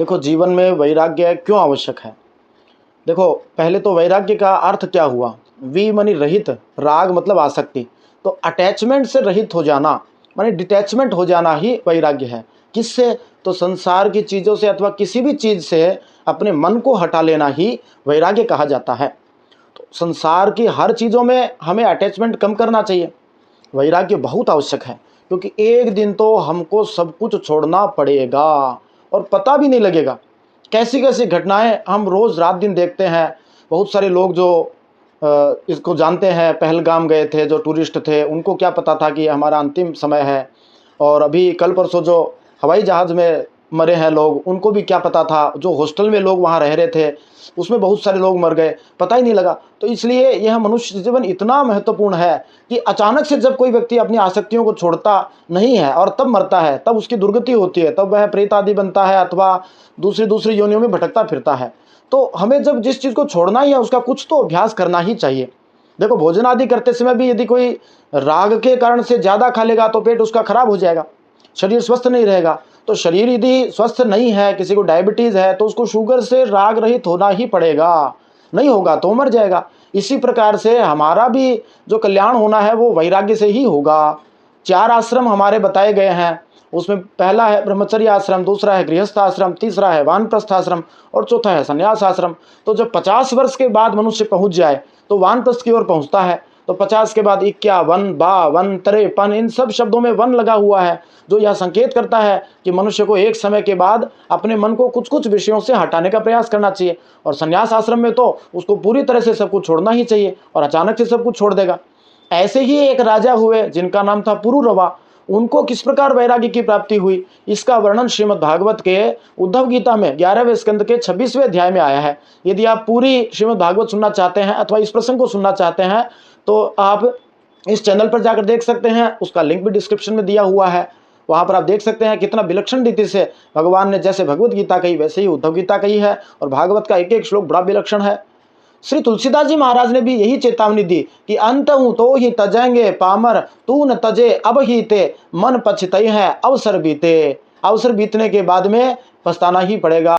देखो, जीवन में वैराग्य क्यों आवश्यक है। देखो, पहले तो वैराग्य का अर्थ क्या हुआ। वी मानी रहित, राग मतलब आसक्ति। तो अटैचमेंट से रहित हो जाना मानी डिटैचमेंट हो जाना ही वैराग्य है। किससे? तो संसार की चीज़ों से अथवा किसी भी चीज़ से अपने मन को हटा लेना ही वैराग्य कहा जाता है। तो संसार की हर चीज़ों में हमें अटैचमेंट कम करना चाहिए। वैराग्य बहुत आवश्यक है, क्योंकि एक दिन तो हमको सब कुछ छोड़ना पड़ेगा और पता भी नहीं लगेगा। कैसी कैसी घटनाएं हम रोज़ रात दिन देखते हैं। बहुत सारे लोग जो इसको जानते हैं, पहलगाम गए थे, जो टूरिस्ट थे, उनको क्या पता था कि हमारा अंतिम समय है। और अभी कल परसों जो हवाई जहाज़ में मरे हैं लोग, उनको भी क्या पता था। जो हॉस्टल में लोग वहाँ रह रहे थे, उसमें बहुत सारे लोग मर गए, पता ही नहीं लगा। तो इसलिए यह मनुष्य जीवन इतना महत्वपूर्ण है कि अचानक से जब कोई व्यक्ति अपनी आसक्तियों को छोड़ता नहीं है और तब मरता है, तब उसकी दुर्गति होती है, तब वह प्रेत आदि बनता है अथवा दूसरी दूसरी योनियों में भटकता फिरता है। तो हमें जब जिस चीज़ को छोड़ना ही है, उसका कुछ तो अभ्यास करना ही चाहिए। देखो, भोजन आदि करते समय भी यदि कोई राग के कारण से ज़्यादा खा लेगा तो पेट उसका खराब हो जाएगा, शरीर स्वस्थ नहीं रहेगा। तो शरीर यदि स्वस्थ नहीं है, किसी को डायबिटीज़ है, तो उसको शुगर से राग रहित होना ही पड़ेगा। नहीं होगा तो मर जाएगा। इसी प्रकार से हमारा भी जो कल्याण होना है वो वैराग्य से ही होगा। 4 आश्रम हमारे बताए गए हैं। उसमें पहला है ब्रह्मचर्य आश्रम, दूसरा है गृहस्थ आश्रम, तीसरा है वानप्रस्थ आश्रम और चौथा है संन्यास आश्रम। तो जब 50 वर्ष के बाद मनुष्य पहुंच जाए तो वानप्रस्थ की ओर पहुंचता है। तो 50 के बाद 51, 52, 53, इन सब शब्दों में वन लगा हुआ है, जो यह संकेत करता है कि मनुष्य को एक समय के बाद अपने मन को कुछ कुछ विषयों से हटाने का प्रयास करना चाहिए। और संन्यास आश्रम में तो उसको पूरी तरह से सब कुछ छोड़ना ही चाहिए और अचानक से सब कुछ छोड़ देगा। ऐसे ही एक राजा हुए जिनका नाम था पुरुरवा। उनको किस प्रकार वैराग्य की प्राप्ति हुई, इसका वर्णन श्रीमद् भागवत के उद्धव गीता में 11वें स्कंद के 26वें अध्याय में आया है। यदि आप पूरी श्रीमद् भागवत सुनना चाहते हैं अथवा इस प्रसंग को सुनना चाहते हैं तो आप इस चैनल पर जाकर देख सकते हैं। उसका लिंक भी डिस्क्रिप्शन में दिया हुआ है। वहाँ पर आप देख सकते हैं कितना विलक्षण रीति से भगवान ने जैसे भगवत गीता कही वैसे ही उद्धव गीता कही है। और भागवत का एक एक श्लोक बड़ा विलक्षण है। श्री तुलसीदास जी महाराज ने भी यही चेतावनी दी कि अंत हूं तो ही तजेंगे पामर, तू न तजे अब ही ते, मन पछतई है अवसर बीते। अवसर बीतने के बाद में पछताना ही पड़ेगा।